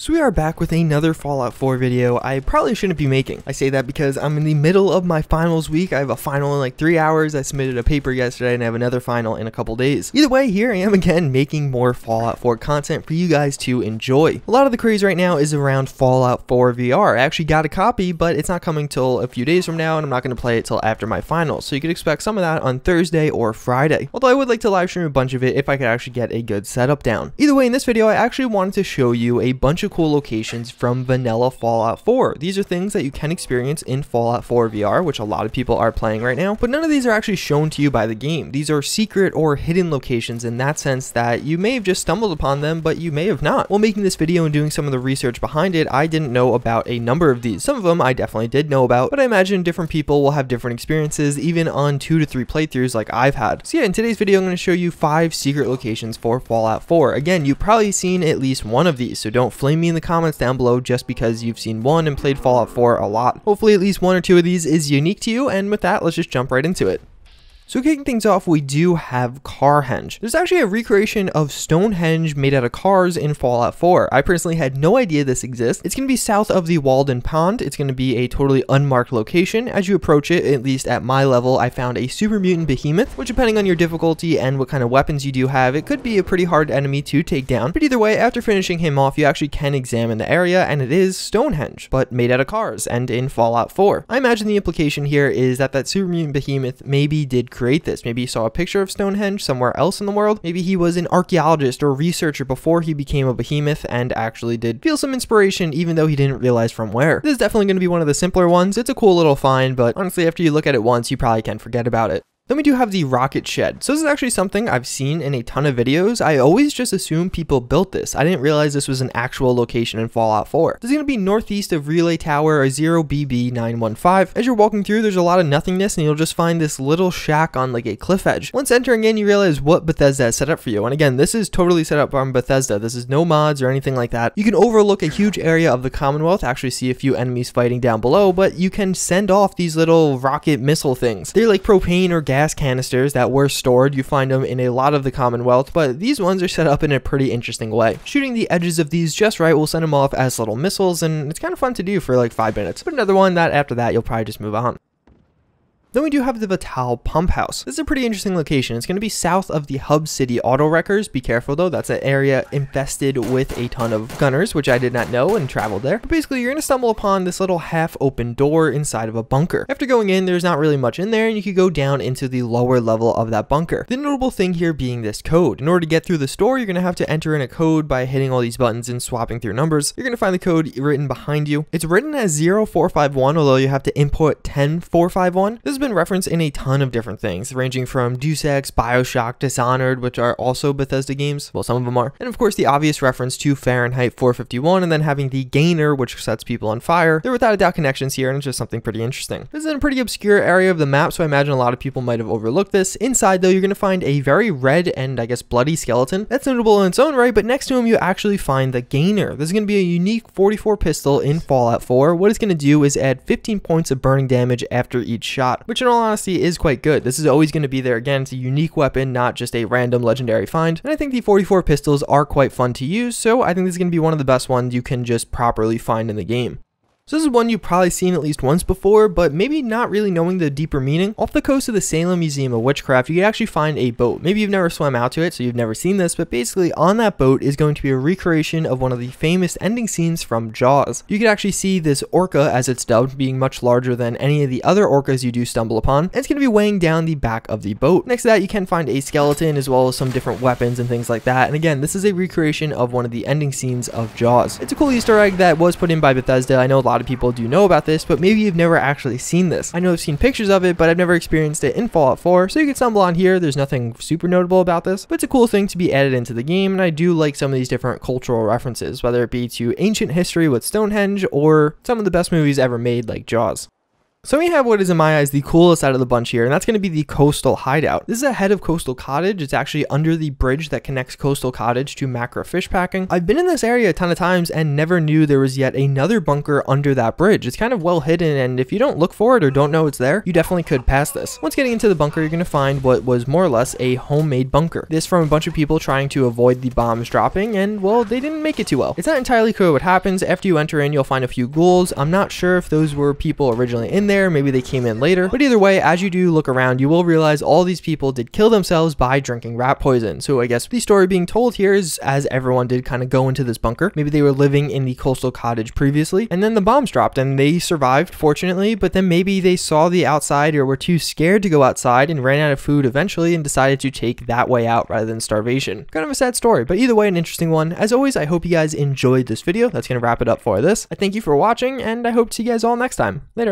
So we are back with another Fallout 4 video I probably shouldn't be making. I say that because I'm in the middle of my finals week. I have a final in like 3 hours. I submitted a paper yesterday and I have another final in a couple days. Either way, here I am again making more Fallout 4 content for you guys to enjoy. A lot of the craze right now is around Fallout 4 VR. I actually got a copy, but it's not coming till a few days from now and I'm not going to play it till after my finals. So you could expect some of that on Thursday or Friday. Although I would like to live stream a bunch of it if I could actually get a good setup down. Either way, in this video I actually wanted to show you a bunch of cool locations from vanilla Fallout 4. These are things that you can experience in Fallout 4 VR, which a lot of people are playing right now, but none of these are actually shown to you by the game. These are secret or hidden locations in that sense that you may have just stumbled upon them, but you may have not. While making this video and doing some of the research behind it, I didn't know about a number of these. Some of them I definitely did know about, but I imagine different people will have different experiences even on 2 to 3 playthroughs like I've had. So yeah, in today's video I'm going to show you 5 secret locations for Fallout 4. Again, you've probably seen at least one of these, so don't flame me in the comments down below just because you've seen one and played Fallout 4 a lot. Hopefully at least 1 or 2 of these is unique to you, and with that, let's just jump right into it. So kicking things off, we do have Carhenge. There's actually a recreation of Stonehenge made out of cars in Fallout 4. I personally had no idea this exists. It's going to be south of the Walden Pond. It's going to be a totally unmarked location. As you approach it, at least at my level, I found a super mutant behemoth, which depending on your difficulty and what kind of weapons you do have, it could be a pretty hard enemy to take down. But either way, after finishing him off, you actually can examine the area, and it is Stonehenge, but made out of cars and in Fallout 4. I imagine the implication here is that super mutant behemoth maybe did create this. Maybe he saw a picture of Stonehenge somewhere else in the world. Maybe he was an archaeologist or researcher before he became a behemoth and actually did feel some inspiration even though he didn't realize from where. This is definitely going to be one of the simpler ones. It's a cool little find, but honestly after you look at it once you probably can forget about it. Then we do have the rocket shed. So this is actually something I've seen in a ton of videos. I always just assumed people built this. I didn't realize this was an actual location in Fallout 4. This is going to be northeast of Relay Tower or 0BB915. As you're walking through, there's a lot of nothingness and you'll just find this little shack on like a cliff edge. Once entering in, you realize what Bethesda has set up for you. And again, this is totally set up from Bethesda. This is no mods or anything like that. You can overlook a huge area of the Commonwealth, actually see a few enemies fighting down below, but you can send off these little rocket missile things. They're like propane or gas canisters that were stored. You find them in a lot of the Commonwealth, but these ones are set up in a pretty interesting way. Shooting the edges of these just right will send them off as little missiles, and it's kind of fun to do for like 5 minutes. But another one that after that you'll probably just move on. Then we do have the Vital Pump House. This is a pretty interesting location. It's going to be south of the Hub City Auto Wreckers. Be careful though, that's an area infested with a ton of gunners, which I did not know and traveled there. But basically you're going to stumble upon this little half open door inside of a bunker. After going in, there's not really much in there and you could go down into the lower level of that bunker. The notable thing here being this code. In order to get through the store, you're going to have to enter in a code by hitting all these buttons and swapping through numbers. You're going to find the code written behind you. It's written as 0451, although you have to input 10451. This has been referenced in a ton of different things, ranging from Deus Ex, Bioshock, Dishonored, which are also Bethesda games. Well, some of them are. And of course, the obvious reference to Fahrenheit 451, and then having the gainer, which sets people on fire. There are without a doubt connections here, and it's just something pretty interesting. This is in a pretty obscure area of the map, so I imagine a lot of people might have overlooked this. Inside, though, you're going to find a very red and, I guess, bloody skeleton. That's notable in its own right, but next to him, you actually find the gainer. This is going to be a unique 44 pistol in Fallout 4. What it's going to do is add 15 points of burning damage after each shot, which in all honesty is quite good. This is always going to be there. Again, it's a unique weapon, not just a random legendary find. And I think the 44 pistols are quite fun to use, so I think this is going to be one of the best ones you can just properly find in the game. So this is one you've probably seen at least once before, but maybe not really knowing the deeper meaning. Off the coast of the Salem Museum of Witchcraft, you can actually find a boat. Maybe you've never swam out to it, so you've never seen this, but basically on that boat is going to be a recreation of one of the famous ending scenes from Jaws. You can actually see this orca, as it's dubbed, being much larger than any of the other orcas you do stumble upon, and it's going to be weighing down the back of the boat. Next to that, you can find a skeleton as well as some different weapons and things like that, and again, this is a recreation of one of the ending scenes of Jaws. It's a cool Easter egg that was put in by Bethesda. I know a lot of people do know about this, but maybe you've never actually seen this. I know I've seen pictures of it, but I've never experienced it in Fallout 4, so you can stumble on here. There's nothing super notable about this, but it's a cool thing to be added into the game, and I do like some of these different cultural references, whether it be to ancient history with Stonehenge or some of the best movies ever made like Jaws. So we have what is in my eyes the coolest out of the bunch here, and that's going to be the Coastal Hideout. This is ahead of Coastal Cottage. It's actually under the bridge that connects Coastal Cottage to Macro Fish Packing. I've been in this area a ton of times and never knew there was yet another bunker under that bridge. It's kind of well hidden, and if you don't look for it or don't know it's there, you definitely could pass this. Once getting into the bunker, you're going to find what was more or less a homemade bunker. This from a bunch of people trying to avoid the bombs dropping, and well, they didn't make it too well. It's not entirely clear what happens. After you enter in, you'll find a few ghouls. I'm not sure if those were people originally in there, maybe they came in later, but either way, as you do look around, you will realize all these people did kill themselves by drinking rat poison. So I guess the story being told here is, as everyone did kind of go into this bunker, maybe they were living in the Coastal Cottage previously, and then the bombs dropped and they survived, fortunately, but then maybe they saw the outside or were too scared to go outside and ran out of food eventually and decided to take that way out rather than starvation. Kind of a sad story, but either way, an interesting one. As always, I hope you guys enjoyed this video. That's going to wrap it up for this. I thank you for watching, and I hope to see you guys all next time. Later.